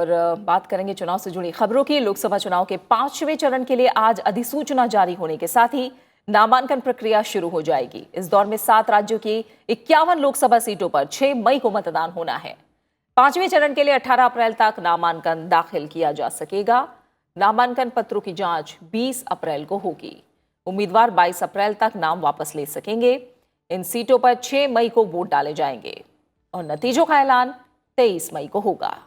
और बात करेंगे चुनाव से जुड़ी खबरों की। लोकसभा चुनाव के 5वें चरण के लिए आज अधिसूचना जारी होने के साथ ही नामांकन प्रक्रिया शुरू हो जाएगी। इस दौर में 7 राज्यों की 51 लोकसभा सीटों पर 6 मई को मतदान होना है। 5वें चरण के लिए 18 अप्रैल तक नामांकन दाखिल किया जा सकेगा। नामांकन पत्रों की जांच 20 अप्रैल को होगी। उम्मीदवार 22 अप्रैल तक नाम वापस ले सकेंगे। इन सीटों पर 6 मई को वोट डाले जाएंगे और नतीजों का ऐलान 23 मई को होगा।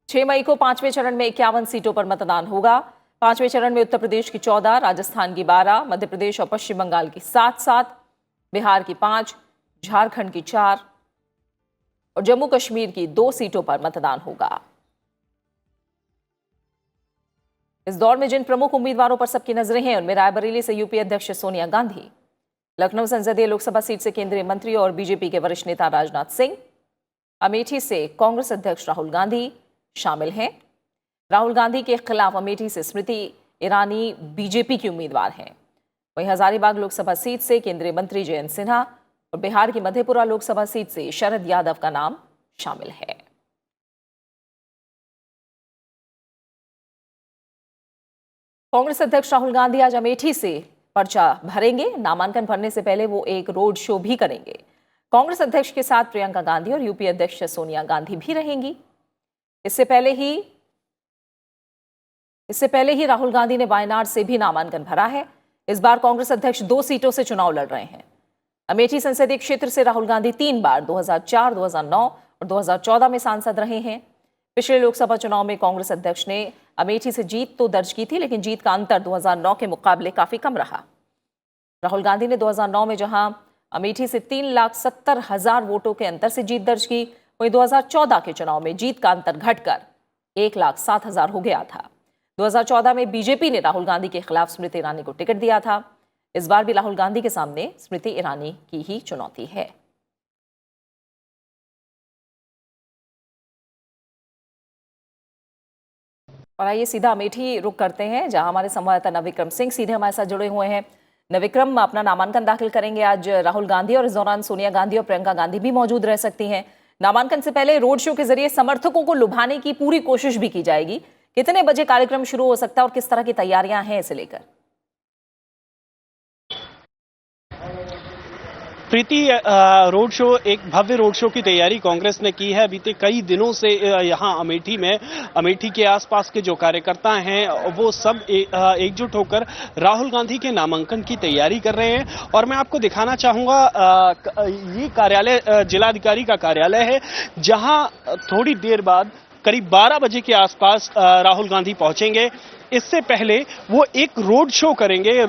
6 मई को 5वें चरण में 51 सीटों पर मतदान होगा। 5वें चरण में उत्तर प्रदेश की 14, राजस्थान की 12, मध्य प्रदेश और पश्चिम बंगाल की 7, बिहार की 5, झारखंड की 4 और जम्मू कश्मीर की 2 सीटों पर मतदान होगा। इस दौर में जिन प्रमुख उम्मीदवारों पर सबकी नजरें हैं उनमें रायबरेली से यूपी अध्यक्ष सोनिया गांधी, लखनऊ संसदीय लोकसभा सीट से केंद्रीय मंत्री और बीजेपी के वरिष्ठ नेता राजनाथ सिंह, अमेठी से कांग्रेस अध्यक्ष राहुल गांधी शामिल हैं। राहुल गांधी के खिलाफ अमेठी से स्मृति ईरानी बीजेपी की उम्मीदवार हैं। वहीं हजारीबाग लोकसभा सीट से केंद्रीय मंत्री जयंत सिन्हा और बिहार की मधेपुरा लोकसभा सीट से शरद यादव का नाम शामिल है। कांग्रेस अध्यक्ष राहुल गांधी आज अमेठी से पर्चा भरेंगे। नामांकन भरने से पहले वो एक रोड शो भी करेंगे। कांग्रेस अध्यक्ष के साथ प्रियंका गांधी और यूपी अध्यक्ष सोनिया गांधी भी रहेंगी। इससे पहले ही राहुल गांधी ने वायनाड से भी नामांकन भरा है। इस बार कांग्रेस अध्यक्ष 2 सीटों से चुनाव लड़ रहे हैं। अमेठी संसदीय क्षेत्र से राहुल गांधी 3 बार 2004, 2009 और 2014 में सांसद रहे हैं। पिछले लोकसभा चुनाव में कांग्रेस अध्यक्ष ने अमेठी से जीत तो दर्ज की थी, लेकिन जीत का अंतर 2009 के मुकाबले काफी कम रहा। राहुल गांधी ने 2009 में जहां अमेठी से 3,70,000 वोटों के अंतर से जीत दर्ज की, वहीं 2014 के चुनाव में जीत का अंतर घटकर 1,07,000 हो गया था। 2014 में बीजेपी ने राहुल गांधी के खिलाफ स्मृति ईरानी को टिकट दिया था। इस बार भी राहुल गांधी के सामने स्मृति ईरानी की ही चुनौती है। और आइए सीधा अमेठी रुक करते हैं, जहां हमारे संवाददाता नवविक्रम सिंह सीधे हमारे साथ जुड़े हुए हैं। नवविक्रम, अपना नामांकन दाखिल करेंगे आज राहुल गांधी और इस दौरान सोनिया गांधी और प्रियंका गांधी भी मौजूद रह सकती हैं। नामांकन से पहले रोड शो के जरिए समर्थकों को लुभाने की पूरी कोशिश भी की जाएगी। कितने बजे कार्यक्रम शुरू हो सकता है और किस तरह की तैयारियां हैं इसे लेकर? प्रीति, रोड शो, एक भव्य रोड शो की तैयारी कांग्रेस ने की है। बीते कई दिनों से यहां अमेठी के आसपास के जो कार्यकर्ता हैं वो सब एकजुट होकर राहुल गांधी के नामांकन की तैयारी कर रहे हैं। और मैं आपको दिखाना चाहूंगा, ये कार्यालय जिलाधिकारी का कार्यालय है, जहां थोड़ी देर बाद करीब 12 बजे के आसपास राहुल गांधी पहुंचेंगे। इससे पहले वो एक रोड शो करेंगे।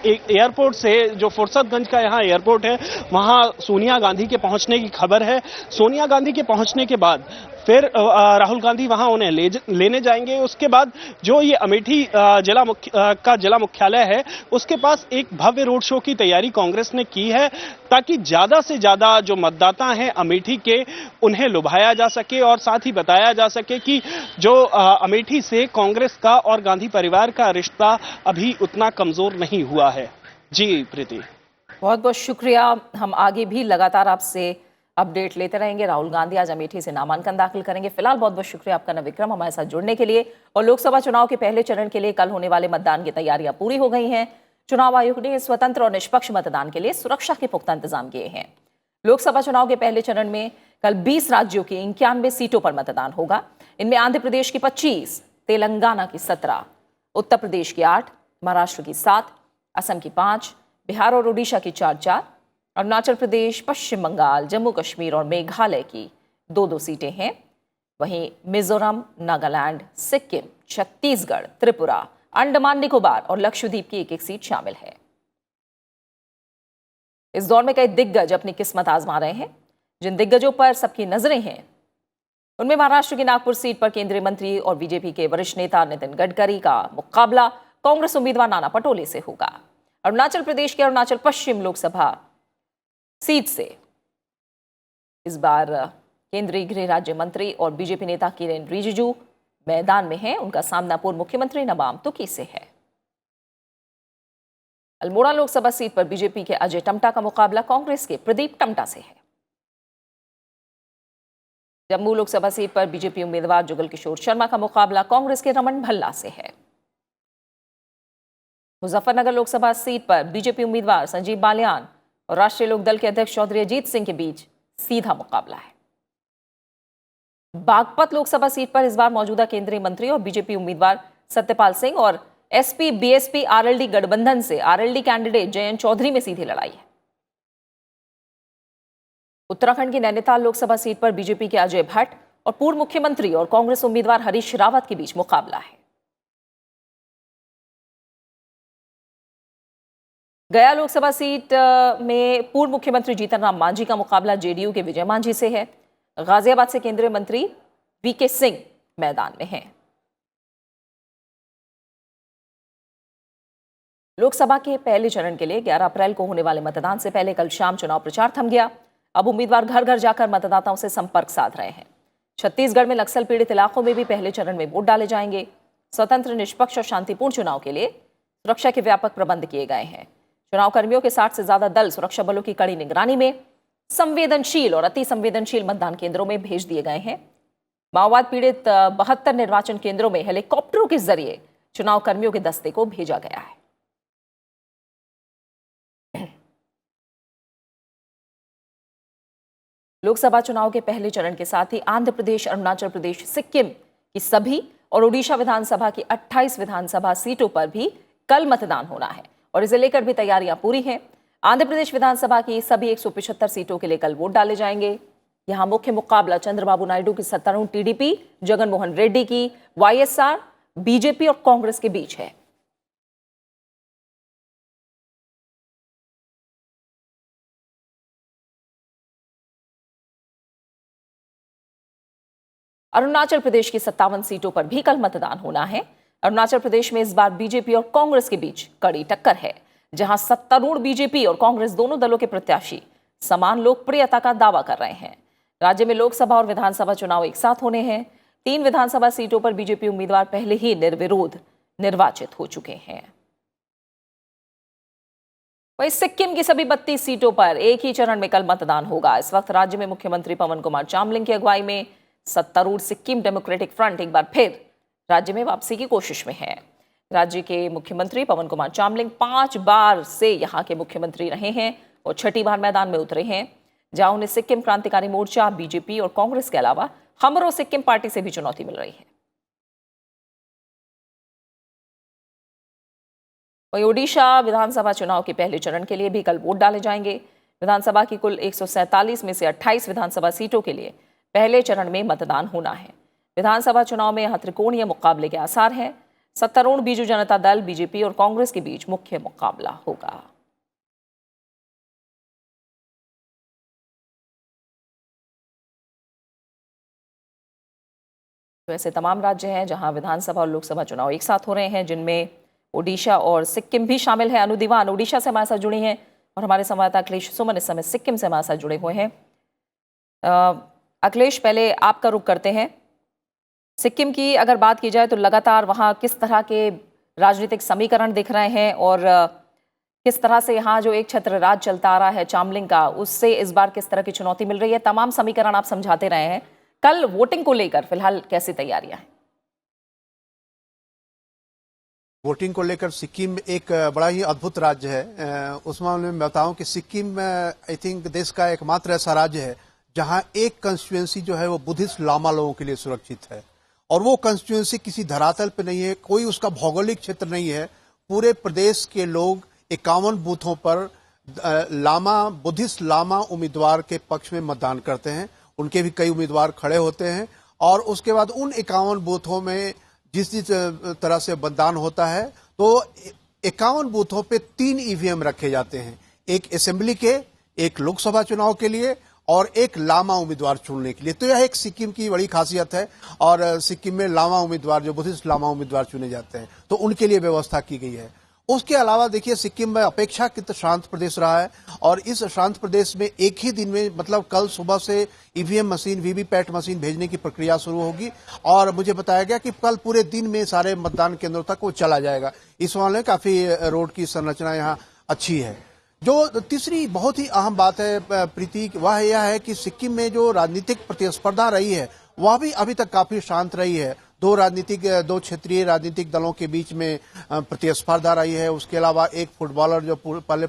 एक एयरपोर्ट से, जो फुर्सतगंज का यहाँ एयरपोर्ट है, वहां सोनिया गांधी के पहुंचने की खबर है। सोनिया गांधी के पहुंचने के बाद फिर राहुल गांधी वहां उन्हें लेने जाएंगे। उसके बाद जो ये अमेठी जिला मुख्यालय है, उसके पास एक भव्य रोड शो की तैयारी कांग्रेस ने की है, ताकि ज्यादा से ज्यादा जो मतदाता हैं अमेठी के, उन्हें लुभाया जा सके और साथ ही बताया जा सके कि जो अमेठी से कांग्रेस का और गांधी परिवार का रिश्ता अभी उतना कमजोर नहीं हुआ है। जी प्रीति, बहुत बहुत शुक्रिया। हम आगे भी लगातार आपसे अपडेट लेते रहेंगे। राहुल गांधी आज अमेठी से नामांकन दाखिल करेंगे। फिलहाल बहुत बहुत शुक्रिया आपका नवविक्रम, हमारे साथ जुड़ने के लिए। और लोकसभा चुनाव के पहले चरण के लिए कल होने वाले मतदान की तैयारियां पूरी हो गई हैं। चुनाव आयोग ने स्वतंत्र और निष्पक्ष मतदान के लिए सुरक्षा के पुख्ता इंतजाम किए हैं। लोकसभा चुनाव के पहले चरण में कल 20 राज्यों की 91 सीटों पर मतदान होगा। इनमें आंध्र प्रदेश की 25, तेलंगाना की 17, उत्तर प्रदेश की 8, महाराष्ट्र की 7, असम की 5, बिहार और ओडिशा की 4, अरुणाचल प्रदेश, पश्चिम बंगाल, जम्मू कश्मीर और मेघालय की 2 सीटें हैं। वहीं मिजोरम, नागालैंड, सिक्किम, छत्तीसगढ़, त्रिपुरा, अंडमान निकोबार और लक्षद्वीप की 1 सीट शामिल है। इस दौर में कई दिग्गज अपनी किस्मत आजमा रहे हैं। जिन दिग्गजों पर सबकी नजरें हैं उनमें महाराष्ट्र की नागपुर सीट पर केंद्रीय मंत्री और बीजेपी के वरिष्ठ नेता नितिन गडकरी का मुकाबला कांग्रेस उम्मीदवार नाना पटोले से होगा। अरुणाचल प्रदेश के अरुणाचल पश्चिम लोकसभा सीट से इस बार केंद्रीय गृह राज्य मंत्री और बीजेपी नेता किरेन रिजिजू मैदान में हैं। उनका सामना पूर्व मुख्यमंत्री नबाम तुकी से है। अल्मोड़ा लोकसभा सीट पर बीजेपी के अजय टम्टा का मुकाबला कांग्रेस के प्रदीप टम्टा से है। जम्मू लोकसभा सीट पर बीजेपी उम्मीदवार जुगल किशोर शर्मा का मुकाबला कांग्रेस के रमन भल्ला से है। मुजफ्फरनगर लोकसभा सीट पर बीजेपी उम्मीदवार संजीव बालियान और राष्ट्रीय लोकदल के अध्यक्ष चौधरी अजीत सिंह के बीच सीधा मुकाबला है। बागपत लोकसभा सीट पर इस बार मौजूदा केंद्रीय मंत्री और बीजेपी उम्मीदवार सत्यपाल सिंह और एसपी बीएसपी आरएलडी गठबंधन से आरएलडी कैंडिडेट जयंत चौधरी में सीधी लड़ाई है। उत्तराखंड की नैनीताल लोकसभा सीट पर बीजेपी के अजय भट्ट और पूर्व मुख्यमंत्री और कांग्रेस उम्मीदवार हरीश रावत के बीच मुकाबला है। गया लोकसभा सीट में पूर्व मुख्यमंत्री जीतन राम मांझी का मुकाबला जेडीयू के विजय मांझी से है। गाजियाबाद से केंद्रीय मंत्री वीके सिंह मैदान में हैं। लोकसभा के पहले चरण के लिए 11 अप्रैल को होने वाले मतदान से पहले कल शाम चुनाव प्रचार थम गया। अब उम्मीदवार घर घर जाकर मतदाताओं से संपर्क साध रहे हैं। छत्तीसगढ़ में नक्सल पीड़ित इलाकों में भी पहले चरण में वोट डाले जाएंगे। स्वतंत्र, निष्पक्ष और शांतिपूर्ण चुनाव के लिए सुरक्षा के व्यापक प्रबंध किए गए हैं। चुनाव कर्मियों के 60 से ज्यादा दल सुरक्षा बलों की कड़ी निगरानी में संवेदनशील और अति संवेदनशील मतदान केंद्रों में भेज दिए गए हैं। माओवाद पीड़ित 72 निर्वाचन केंद्रों में हेलीकॉप्टरों के जरिए चुनाव कर्मियों के दस्ते को भेजा गया है। लोकसभा चुनाव के पहले चरण के साथ ही आंध्र प्रदेश, अरुणाचल प्रदेश, सिक्किम की सभी और ओडिशा विधानसभा की 28 विधानसभा सीटों पर भी कल मतदान होना है और इसे लेकर भी तैयारियां पूरी हैं। आंध्र प्रदेश विधानसभा की सभी 175 सीटों के लिए कल वोट डाले जाएंगे। यहां मुख्य मुकाबला चंद्रबाबू नायडू की सत्तारूढ़ टीडीपी, जगनमोहन रेड्डी की वाईएसआर, बीजेपी और कांग्रेस के बीच है। अरुणाचल प्रदेश की 57 सीटों पर भी कल मतदान होना है। अरुणाचल प्रदेश में इस बार बीजेपी और कांग्रेस के बीच कड़ी टक्कर है, जहां सत्तारूढ़ बीजेपी और कांग्रेस दोनों दलों के प्रत्याशी समान लोकप्रियता का दावा कर रहे हैं। राज्य में लोकसभा और विधानसभा चुनाव एक साथ होने हैं। 3 विधानसभा सीटों पर बीजेपी उम्मीदवार पहले ही निर्विरोध निर्वाचित हो चुके हैं। वहीं सिक्किम की सभी 32 सीटों पर एक ही चरण में कल मतदान होगा। इस वक्त राज्य में मुख्यमंत्री पवन कुमार चामलिंग की अगुवाई में सत्तारूढ़ सिक्किम डेमोक्रेटिक फ्रंट एक बार फिर राज्य में वापसी की कोशिश में है। राज्य के मुख्यमंत्री पवन कुमार चामलिंग 5 बार से यहां के मुख्यमंत्री रहे हैं और 6ठी बार मैदान में उतरे हैं, जहां उन्हें सिक्किम क्रांतिकारी मोर्चा, बीजेपी और कांग्रेस के अलावा हमरो सिक्किम पार्टी से भी चुनौती मिल रही है। वहीं ओडिशा विधानसभा चुनाव के पहले चरण के लिए भी कल वोट डाले जाएंगे। विधानसभा की कुल 147 में से 28 विधानसभा सीटों के लिए पहले चरण में मतदान होना है। विधानसभा चुनाव में यहां त्रिकोणीय मुकाबले के आसार हैं। सत्तारूढ़ बीजू जनता दल, बीजेपी और कांग्रेस के बीच मुख्य मुकाबला होगा। तो ऐसे तमाम राज्य हैं जहां विधानसभा और लोकसभा चुनाव एक साथ हो रहे हैं, जिनमें ओडिशा और सिक्किम भी शामिल है। अनु दीवान ओडिशा से हमारे साथ जुड़ी हैं और हमारे संवाददाता अखिलेश सुमन इस समय सिक्किम से हमारे साथ जुड़े हुए हैं। अखिलेश, पहले आपका रुख करते हैं। सिक्किम की अगर बात की जाए तो लगातार वहां किस तरह के राजनीतिक समीकरण दिख रहे हैं और किस तरह से यहाँ जो एक छत्र राज चलता आ रहा है चामलिंग का, उससे इस बार किस तरह की चुनौती मिल रही है? तमाम समीकरण आप समझाते रहे हैं। कल वोटिंग को लेकर फिलहाल कैसी तैयारियां हैं? वोटिंग को लेकर सिक्किम एक बड़ा ही अद्भुत राज्य है। उस मामले में बताऊं कि सिक्किम आई थिंक देश का एकमात्र ऐसा राज्य है जहां एक कंस्टिट्यूएंसी जो है वो बुद्धिस्ट लामा लोगों के लिए सुरक्षित है और वो कंस्टिट्यूएंसी किसी धरातल पे नहीं है, कोई उसका भौगोलिक क्षेत्र नहीं है। पूरे प्रदेश के लोग 51 बूथों पर बुद्धिस्ट लामा उम्मीदवार के पक्ष में मतदान करते हैं। उनके भी कई उम्मीदवार खड़े होते हैं और उसके बाद उन 51 बूथों में जिस तरह से मतदान होता है तो 51 बूथों पे 3 ईवीएम रखे जाते हैं, एक असेंबली के, एक लोकसभा चुनाव के लिए और एक लामा उम्मीदवार चुनने के लिए। तो यह एक सिक्किम की बड़ी खासियत है और सिक्किम में लामा उम्मीदवार, जो बुद्धिस्ट लामा उम्मीदवार चुने जाते हैं, तो उनके लिए व्यवस्था की गई है। उसके अलावा देखिए सिक्किम में अपेक्षाकृत शांत प्रदेश रहा है और इस शांत प्रदेश में एक ही दिन में मतलब कल सुबह से ईवीएम मशीन, वीवीपैट मशीन भेजने की प्रक्रिया शुरू होगी और मुझे बताया गया कि कल पूरे दिन में सारे मतदान केंद्रों तक वो चला जाएगा। इस मामले में काफी रोड की संरचना यहाँ अच्छी है। जो तीसरी बहुत ही अहम बात है प्रीति, वह यह है कि सिक्किम में जो राजनीतिक प्रतिस्पर्धा रही है वह भी अभी तक काफी शांत रही है। दो क्षेत्रीय राजनीतिक दलों के बीच में प्रतिस्पर्धा रही है। उसके अलावा एक फुटबॉलर जो पहले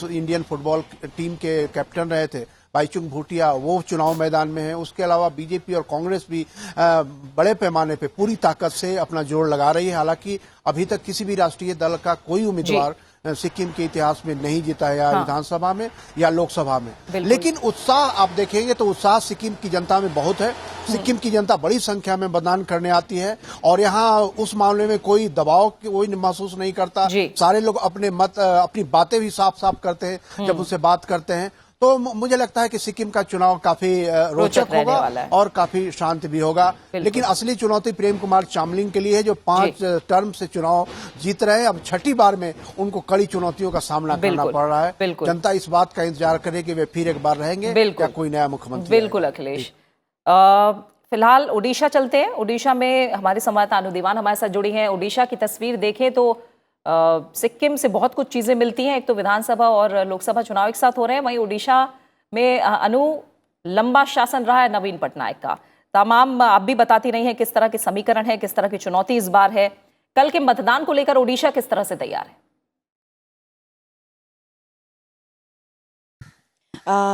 इंडियन फुटबॉल टीम के कैप्टन रहे थे बाईचुंग भूटिया, वो चुनाव मैदान में है। उसके अलावा बीजेपी और कांग्रेस भी बड़े पैमाने पे पूरी ताकत से अपना जोर लगा रही है। हालांकि अभी तक किसी भी राष्ट्रीय दल का कोई उम्मीदवार सिक्किम के इतिहास में नहीं जीता है, या विधानसभा में या लोकसभा में। लेकिन उत्साह आप देखेंगे तो उत्साह सिक्किम की जनता में बहुत है। सिक्किम की जनता बड़ी संख्या में मतदान करने आती है और यहाँ उस मामले में कोई दबाव कोई महसूस नहीं करता। सारे लोग अपनी बातें भी साफ साफ करते हैं जब उससे बात करते हैं। तो मुझे लगता है कि सिक्किम का चुनाव काफी रोचक होगा और काफी शांत भी होगा। लेकिन असली चुनौती प्रेम कुमार चामलिंग के लिए है, जो 5 टर्म से चुनाव जीत रहे हैं। अब छठी बार में उनको कड़ी चुनौतियों का सामना करना पड़ रहा है। जनता इस बात का इंतजार करे कि वे फिर एक बार रहेंगे या कोई नया मुख्यमंत्री। बिल्कुल अखिलेश। फिलहाल ओडिशा चलते हैं। ओडिशा में हमारे संवाददाता अनु दीवान हमारे साथ जुड़ी हैं। ओडिशा की तस्वीर देखें तो सिक्किम से बहुत कुछ चीजें मिलती हैं। एक तो विधानसभा और लोकसभा चुनाव एक साथ हो रहे हैं। वहीं ओडिशा में लंबा शासन रहा है नवीन पटनायक का। तमाम आप भी बताती रही हैं किस तरह के समीकरण है, किस तरह की चुनौती इस बार है। कल के मतदान को लेकर ओडिशा किस तरह से तैयार है?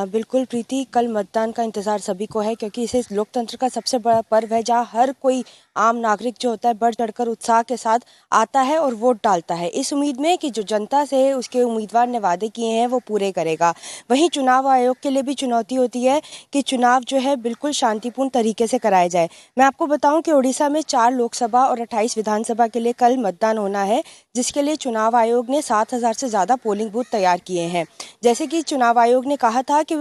बिल्कुल प्रीति, कल मतदान का इंतजार सभी को है, क्योंकि इसे लोकतंत्र का सबसे बड़ा पर्व है, जहां हर कोई आम नागरिक जो होता है बढ़ चढ़कर उत्साह के साथ आता है और वोट डालता है, इस उम्मीद में कि जो जनता से उसके उम्मीदवार ने वादे किए हैं वो पूरे करेगा। वहीं चुनाव आयोग के लिए भी चुनौती होती है कि चुनाव जो है बिल्कुल शांतिपूर्ण तरीके से कराए जाए। मैं आपको बताऊं कि ओडिशा में 4 लोकसभा और 28 विधानसभा के लिए कल मतदान होना है, जिसके लिए चुनाव आयोग ने 7,000 से ज़्यादा पोलिंग बूथ तैयार किए हैं। जैसे कि चुनाव आयोग ने कहा था कि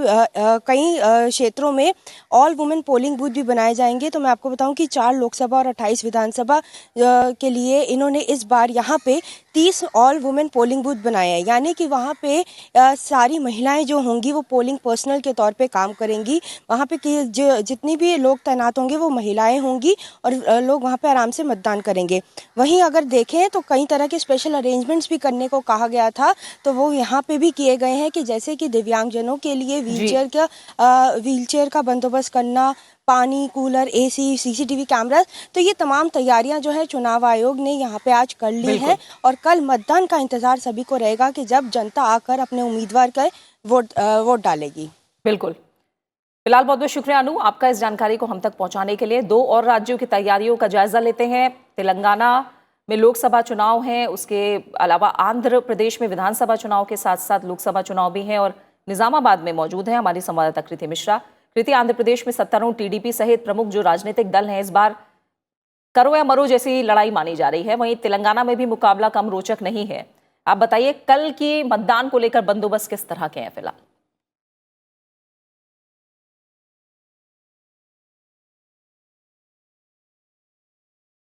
कई क्षेत्रों में ऑल वुमेन पोलिंग बूथ भी बनाए जाएंगे। तो मैं आपको बताऊं कि 4 लोकसभा और 28 विधानसभा के लिए इन्होंने इस बार यहाँ पे 30 ऑल वुमेन पोलिंग बूथ बनाए हैं, यानी कि वहाँ पे सारी महिलाएं जो होंगी वो पोलिंग पर्सनल के तौर पे काम करेंगी। वहाँ पे जितनी भी लोग तैनात होंगे वो महिलाएं होंगी और लोग वहाँ पे आराम से मतदान करेंगे। वहीं अगर देखें तो कई तरह के स्पेशल अरेंजमेंट्स भी करने को कहा गया था, तो वो यहाँ पे भी किए गए हैं कि जैसे कि दिव्यांगजनों के लिए व्हीलचेयर का बंदोबस्त करना, पानी, कूलर, एसी, सीसीटीवी कैमरा। तो ये तमाम तैयारियां जो है चुनाव आयोग ने यहाँ पे आज कर ली है और कल मतदान का इंतजार सभी को रहेगा कि जब जनता आकर अपने उम्मीदवार का वोट डालेगी। बिल्कुल। फिलहाल बहुत बहुत शुक्रिया अनु, आपका इस जानकारी को हम तक पहुंचाने के लिए। 2 और राज्यों की तैयारियों का जायजा लेते हैं। तेलंगाना में लोकसभा चुनाव हैं, उसके अलावा आंध्र प्रदेश में विधानसभा चुनाव के साथ साथ लोकसभा चुनाव भी हैं और निजामाबाद में मौजूद है हमारी संवाददाता कृति मिश्रा। कृति, आंध्र प्रदेश में सत्तारूढ़ टीडीपी सहित प्रमुख जो राजनीतिक दल हैं इस बार करो या मरो जैसी लड़ाई मानी जा रही है। वहीं तेलंगाना में भी मुकाबला कम रोचक नहीं है। आप बताइए कल की मतदान को लेकर बंदोबस्त किस तरह के हैं फिलहाल?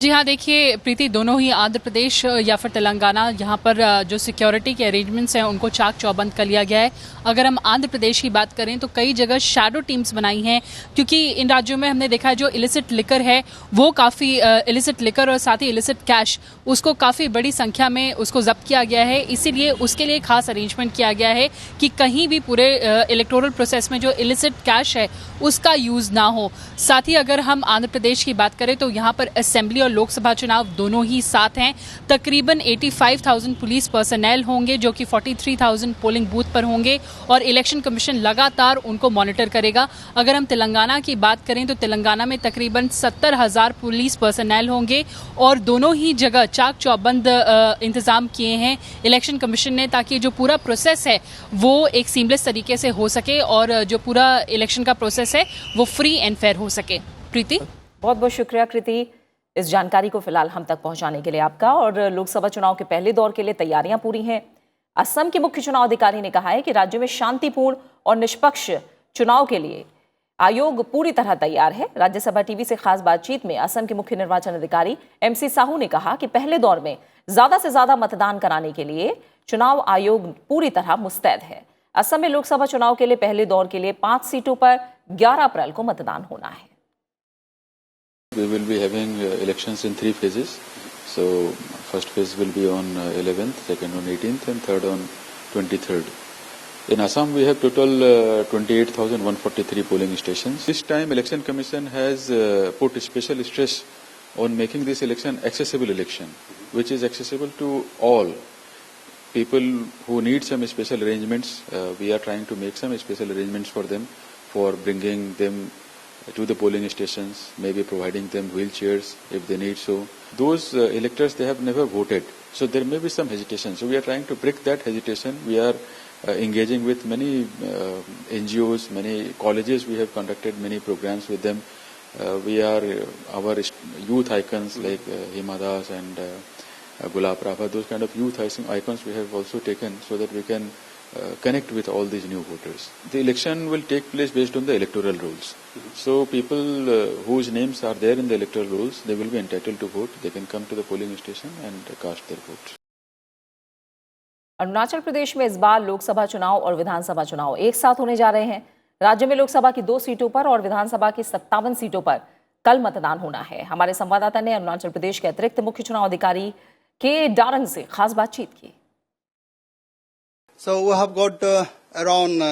जी हाँ, देखिए प्रीति, दोनों ही आंध्र प्रदेश या फिर तेलंगाना, यहाँ पर जो सिक्योरिटी के अरेंजमेंट्स हैं उनको चाक चौबंद कर लिया गया है। अगर हम आंध्र प्रदेश की बात करें तो कई जगह शैडो टीम्स बनाई हैं, क्योंकि इन राज्यों में हमने देखा है जो इलिसिट लिकर है वो काफ़ी इलिसिट लिकर और साथ ही इलिसिट कैश उसको काफ़ी बड़ी संख्या में उसको जब्त किया गया है। इसीलिए उसके लिए खास अरेंजमेंट किया गया है कि कहीं भी पूरे इलेक्टोरल प्रोसेस में जो इलिसिट कैश है उसका यूज़ ना हो। साथ ही अगर हम आंध्र प्रदेश की बात करें तो यहाँ पर असेंबली और लोकसभा चुनाव दोनों ही साथ हैं। तकरीबन 85,000 पुलिस पर्सनल होंगे जो कि 43,000 पोलिंग बूथ पर होंगे और इलेक्शन कमीशन लगातार उनको मॉनिटर करेगा। अगर हम तेलंगाना की बात करें तो तेलंगाना में तकरीबन 70,000 पुलिस पर्सनल होंगे और दोनों ही जगह चाक चौबंद इंतजाम किए हैं इलेक्शन कमीशन ने, ताकि जो पूरा प्रोसेस है वो एक सीमलेस तरीके से हो सके और जो पूरा इलेक्शन का प्रोसेस है वो फ्री एंड फेयर हो सके। प्रीति, बहुत बहुत शुक्रिया कृति इस जानकारी को फिलहाल हम तक पहुंचाने के लिए आपका। और लोकसभा चुनाव के पहले दौर के लिए तैयारियां पूरी हैं। असम के मुख्य चुनाव अधिकारी ने कहा है कि राज्य में शांतिपूर्ण और निष्पक्ष चुनाव के लिए आयोग पूरी तरह तैयार है। राज्यसभा टीवी से खास बातचीत में असम के मुख्य निर्वाचन अधिकारी MC साहू ने कहा कि पहले दौर में ज्यादा से ज्यादा मतदान कराने के लिए चुनाव आयोग पूरी तरह मुस्तैद है। असम में लोकसभा चुनाव के लिए पहले दौर के लिए 5 सीटों पर 11 अप्रैल को मतदान होना है। We will be having elections in 3 phases. So first phase will be on 11th, second on 18th and third on 23rd. In Assam, we have total 28,143 polling stations. This time, Election Commission has put special stress on making this election accessible election, which is accessible to all. People who need some special arrangements, we are trying to make some special arrangements for them, for bringing them to the polling stations, maybe providing them wheelchairs if they need so. Those electors, they have never voted, so there may be some hesitation. So we are trying to break that hesitation. We are engaging with many NGOs, many colleges. We have conducted many programs with them. We are our youth icons like Hima Das and Gulab Prabha, those kind of youth icons we have also taken so that we can connect with all these new voters. The election will take place based on the electoral rules. So people whose names are there in the electoral rules, they will be entitled to vote. They can come to the polling station and cast their vote. Arunachal Pradesh में इस बार लोकसभा चुनाव और विधानसभा चुनाव एक साथ होने जा रहे हैं। राज्य में लोकसभा की 2 सीटों पर और विधानसभा की 57 सीटों पर कल मतदान होना है। हमारे संवाददाता ने अरुणाचल प्रदेश के अतिरिक्त मुख्य चुनाव अधिकारी के डारंग से खास बातचीत की। So we have got around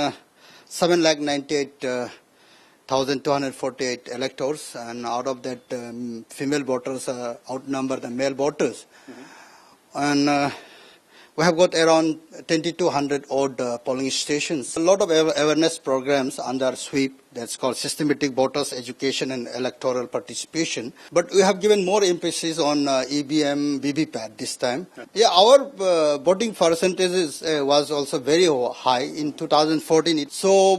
7,98,248 electors, and out of that, female voters outnumber the male voters, and we have got around 2,200 odd polling stations. A lot of awareness programs under SWEEP, that's called Systematic Voters Education and Electoral Participation. But we have given more emphasis on EVM, VVPAT this time. Yeah, our voting percentage was also very high in 2014. So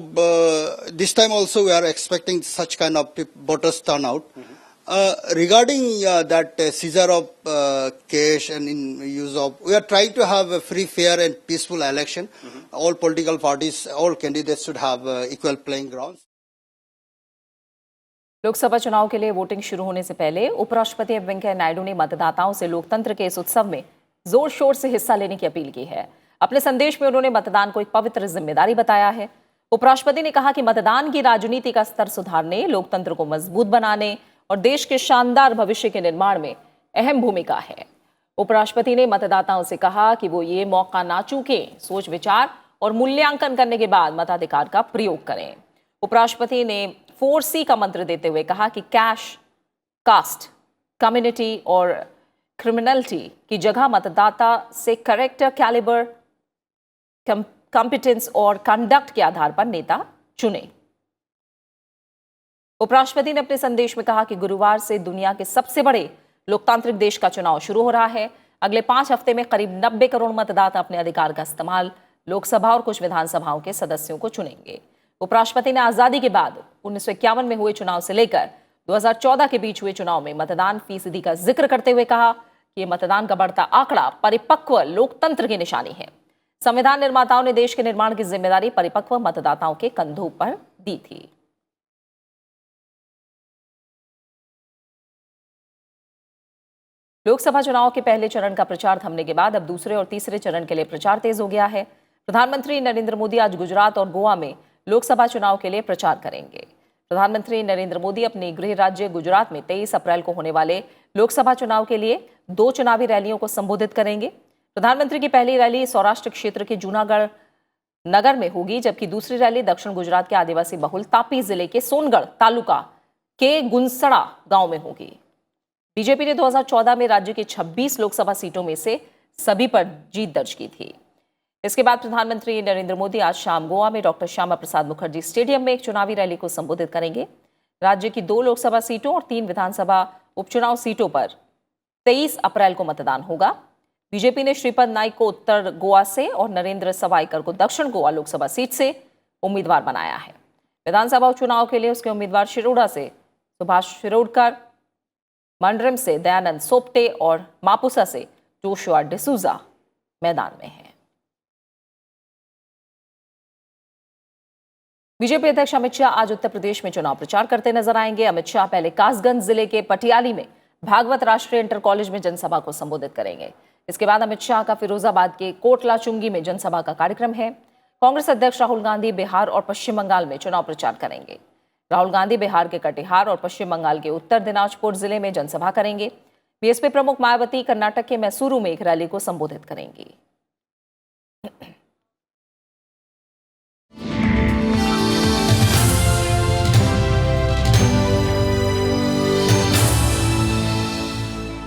this time also we are expecting such kind of voters turnout. Regarding that seizure of cash and in use of, we are trying to have a free, fair and peaceful election. All political parties, all candidates should have equal playing grounds. Lok Sabha चुनाव के लिए voting शुरू होने से पहले उपराष्ट्रपति M Venkaiah Naidu ने मतदाताओं से लोकतंत्र के इस उत्सव में जोर शोर से हिस्सा लेने की अपील की है। अपने संदेश में उन्होंने मतदान को एक पवित्र जिम्मेदारी बताया है। उपराष्ट्रपति ने कहा कि मतदान की राजनीति का स्तर सुधारने, लोकतंत्र को मजबूत बनाने और देश के शानदार भविष्य के निर्माण में अहम भूमिका है। उपराष्ट्रपति ने मतदाताओं से कहा कि वो ये मौका ना चूकें, सोच विचार और मूल्यांकन करने के बाद मताधिकार का प्रयोग करें। उपराष्ट्रपति ने 4C का मंत्र देते हुए कहा कि कैश, कास्ट, कम्युनिटी और क्रिमिनलिटी की जगह मतदाता से कैरेक्टर, कैलिबर, कॉम्पिटेंस और कंडक्ट के आधार पर नेता चुने। उपराष्ट्रपति ने अपने संदेश में कहा कि गुरुवार से दुनिया के सबसे बड़े लोकतांत्रिक देश का चुनाव शुरू हो रहा है। अगले 5 हफ्ते में करीब 90 करोड़ मतदाता अपने अधिकार का इस्तेमाल लोकसभा और कुछ विधानसभाओं के सदस्यों को चुनेंगे। उपराष्ट्रपति ने आजादी के बाद 1951 में हुए चुनाव से लेकर 2014 के बीच हुए चुनाव में मतदान फीसदी का जिक्र करते हुए कहा कि ये मतदान का बढ़ता आंकड़ा परिपक्व लोकतंत्र की निशानी है। संविधान निर्माताओं ने देश के निर्माण की जिम्मेदारी परिपक्व मतदाताओं के कंधों पर दी थी। लोकसभा चुनाव के पहले चरण का प्रचार थमने के बाद अब दूसरे और तीसरे चरण के लिए प्रचार तेज हो गया है। प्रधानमंत्री नरेंद्र मोदी आज गुजरात और गोवा में लोकसभा चुनाव के लिए प्रचार करेंगे। प्रधानमंत्री नरेंद्र मोदी अपने गृह राज्य गुजरात में 23 अप्रैल को होने वाले लोकसभा चुनाव के लिए 2 चुनावी रैलियों को संबोधित करेंगे। प्रधानमंत्री की पहली रैली सौराष्ट्र क्षेत्र के जूनागढ़ नगर में होगी, जबकि दूसरी रैली दक्षिण गुजरात के आदिवासी बहुल तापी जिले के सोनगढ़ तालुका के गुंसड़ा गांव में होगी। बीजेपी ने 2014 में राज्य की 26 लोकसभा सीटों में से सभी पर जीत दर्ज की थी। इसके बाद प्रधानमंत्री नरेंद्र मोदी आज शाम गोवा में डॉक्टर श्यामा प्रसाद मुखर्जी स्टेडियम में एक चुनावी रैली को संबोधित करेंगे। राज्य की 2 लोकसभा सीटों और 3 विधानसभा उपचुनाव सीटों पर 23 अप्रैल को मतदान होगा। बीजेपी ने श्रीपद नाइक को उत्तर गोवा से और नरेंद्र सवाईकर को दक्षिण गोवा लोकसभा सीट से उम्मीदवार बनाया है। विधानसभा उपचुनाव के लिए उसके उम्मीदवार शिरोडा से सुभाष शिरोडकर, मंडरम से दयानंद सोपटे और मापुसा से जोशुआ डिसूजा मैदान में हैं। बीजेपी अध्यक्ष अमित शाह आज उत्तर प्रदेश में चुनाव प्रचार करते नजर आएंगे। अमित शाह पहले कासगंज जिले के पटियाली में भागवत राष्ट्रीय इंटर कॉलेज में जनसभा को संबोधित करेंगे। इसके बाद अमित शाह का फिरोजाबाद के कोटला चुंगी में जनसभा का कार्यक्रम है। कांग्रेस अध्यक्ष राहुल गांधी बिहार और पश्चिम बंगाल में चुनाव प्रचार करेंगे। राहुल गांधी बिहार के कटिहार और पश्चिम बंगाल के उत्तर दिनाजपुर जिले में जनसभा करेंगे। बीएसपी प्रमुख मायावती कर्नाटक के मैसूरू में एक रैली को संबोधित करेंगी।